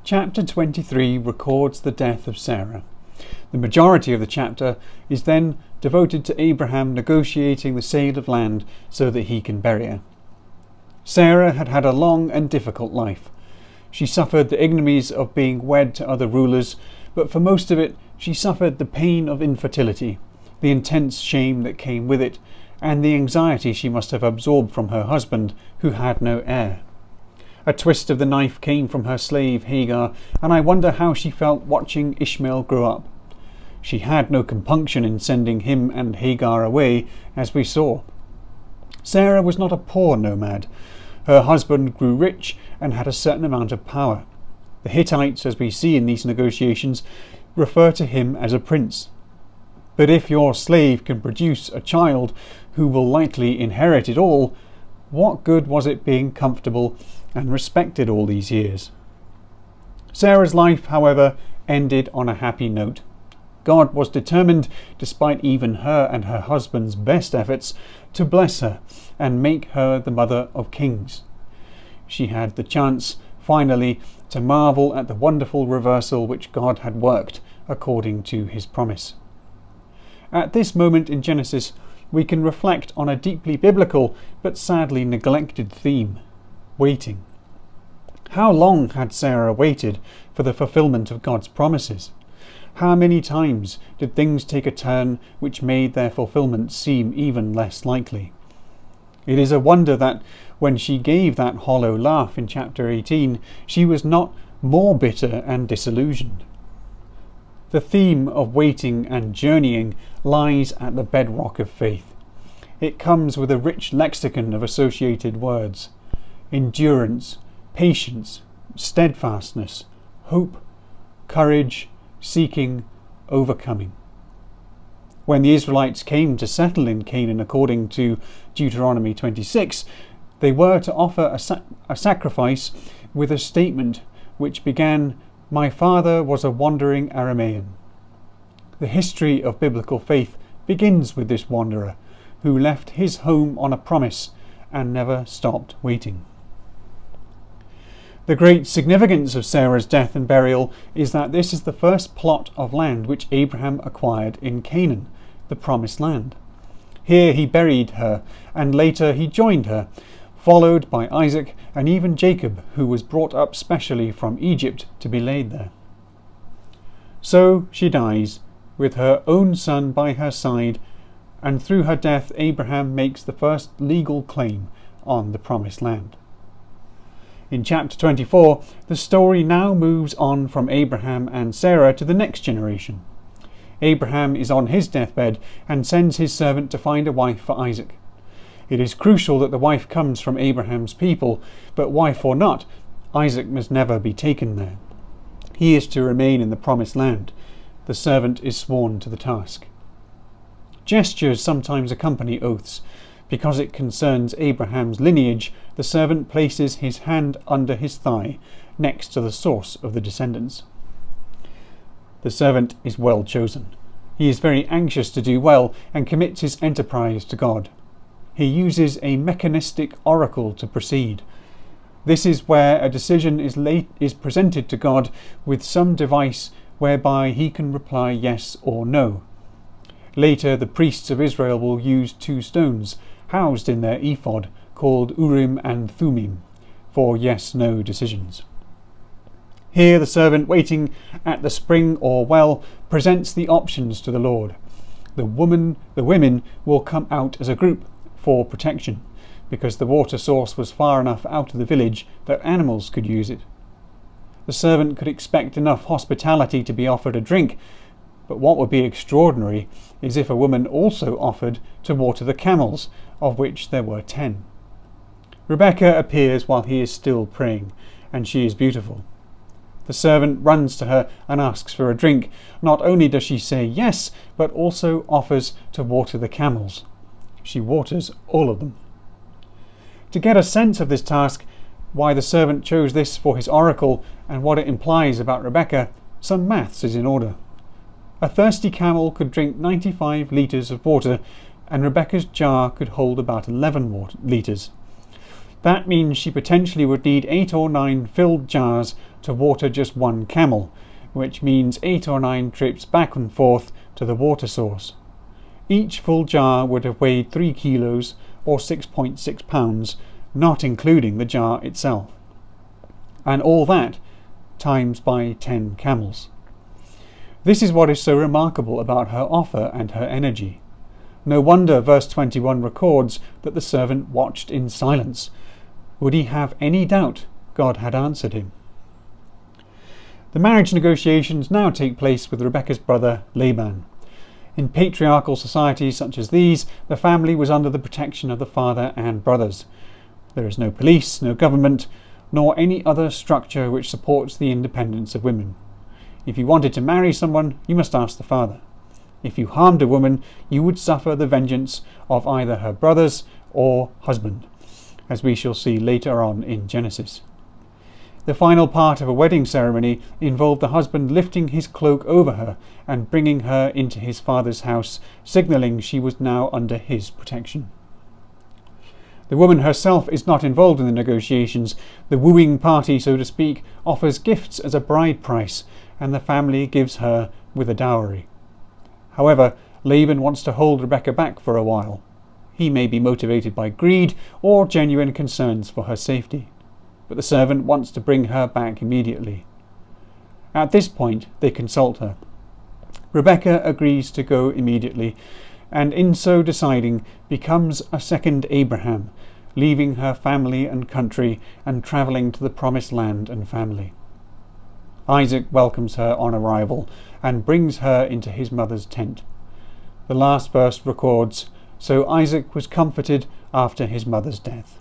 Chapter 23 records the death of Sarah. The majority of the chapter is then devoted to Abraham negotiating the sale of land so that he can bury her. Sarah had had a long and difficult life. She suffered the ignominies of being wed to other rulers, but for most of it she suffered the pain of infertility, the intense shame that came with it, and the anxiety she must have absorbed from her husband, who had no heir. A twist of the knife came from her slave Hagar, and I wonder how she felt watching Ishmael grow up. She had no compunction in sending him and Hagar away, as we saw. Sarah was not a poor nomad. Her husband grew rich and had a certain amount of power. The Hittites, as we see in these negotiations, refer to him as a prince. But if your slave can produce a child who will likely inherit it all, what good was it being comfortable and respected all these years? Sarah's life, however, ended on a happy note. God was determined, despite even her and her husband's best efforts, to bless her and make her the mother of kings. She had the chance, finally, to marvel at the wonderful reversal which God had worked according to his promise. At this moment in Genesis, we can reflect on a deeply biblical but sadly neglected theme: waiting. How long had Sarah waited for the fulfillment of God's promises? How many times did things take a turn which made their fulfillment seem even less likely? It is a wonder that when she gave that hollow laugh in chapter 18, she was not more bitter and disillusioned. The theme of waiting and journeying lies at the bedrock of faith. It comes with a rich lexicon of associated words: endurance, patience, steadfastness, hope, courage, seeking, overcoming. When the Israelites came to settle in Canaan according to Deuteronomy 26, they were to offer a sacrifice with a statement which began, "My father was a wandering Aramean." The history of biblical faith begins with this wanderer who left his home on a promise and never stopped waiting. The great significance of Sarah's death and burial is that this is the first plot of land which Abraham acquired in Canaan, the promised land. Here he buried her, and later he joined her, followed by Isaac and even Jacob, who was brought up specially from Egypt to be laid there. So she dies, with her own son by her side, and through her death Abraham makes the first legal claim on the promised land. In chapter 24, the story now moves on from Abraham and Sarah to the next generation. Abraham is on his deathbed and sends his servant to find a wife for Isaac. It is crucial that the wife comes from Abraham's people, but wife or not, Isaac must never be taken there. He is to remain in the promised land. The servant is sworn to the task. Gestures sometimes accompany oaths. Because it concerns Abraham's lineage, the servant places his hand under his thigh, next to the source of the descendants. The servant is well chosen. He is very anxious to do well and commits his enterprise to God. He uses a mechanistic oracle to proceed. This is where a decision is presented to God with some device whereby he can reply yes or no. Later, the priests of Israel will use 2 stones, housed in their ephod, called Urim and Thummim, for yes-no decisions. Here the servant waiting at the spring or well presents the options to the Lord. The women will come out as a group for protection, because the water source was far enough out of the village that animals could use it. The servant could expect enough hospitality to be offered a drink, but what would be extraordinary is if a woman also offered to water the camels, of which there were 10. Rebekah appears while he is still praying, and she is beautiful. The servant runs to her and asks for a drink. Not only does she say yes, but also offers to water the camels. She waters all of them. To get a sense of this task, why the servant chose this for his oracle, and what it implies about Rebekah, some maths is in order. A thirsty camel could drink 95 litres of water, and Rebekah's jar could hold about 11 litres. That means she potentially would need 8 or 9 filled jars to water just one camel, which means 8 or 9 trips back and forth to the water source. Each full jar would have weighed 3 kilos or 6.6 pounds, not including the jar itself. And all that times by 10 camels. This is what is so remarkable about her offer and her energy. No wonder verse 21 records that the servant watched in silence. Would he have any doubt God had answered him? The marriage negotiations now take place with Rebekah's brother Laban. In patriarchal societies such as these, the family was under the protection of the father and brothers. There is no police, no government, nor any other structure which supports the independence of women. If you wanted to marry someone, you must ask the father. If you harmed a woman, you would suffer the vengeance of either her brothers or husband, as we shall see later on in Genesis. The final part of a wedding ceremony involved the husband lifting his cloak over her and bringing her into his father's house, signalling she was now under his protection. The woman herself is not involved in the negotiations. The wooing party, so to speak, offers gifts as a bride price, and the family gives her with a dowry. However, Laban wants to hold Rebekah back for a while. He may be motivated by greed or genuine concerns for her safety, but the servant wants to bring her back immediately. At this point, they consult her. Rebekah agrees to go immediately, and in so deciding becomes a second Abraham, leaving her family and country and travelling to the promised land and family. Isaac welcomes her on arrival and brings her into his mother's tent. The last verse records, "So Isaac was comforted after his mother's death."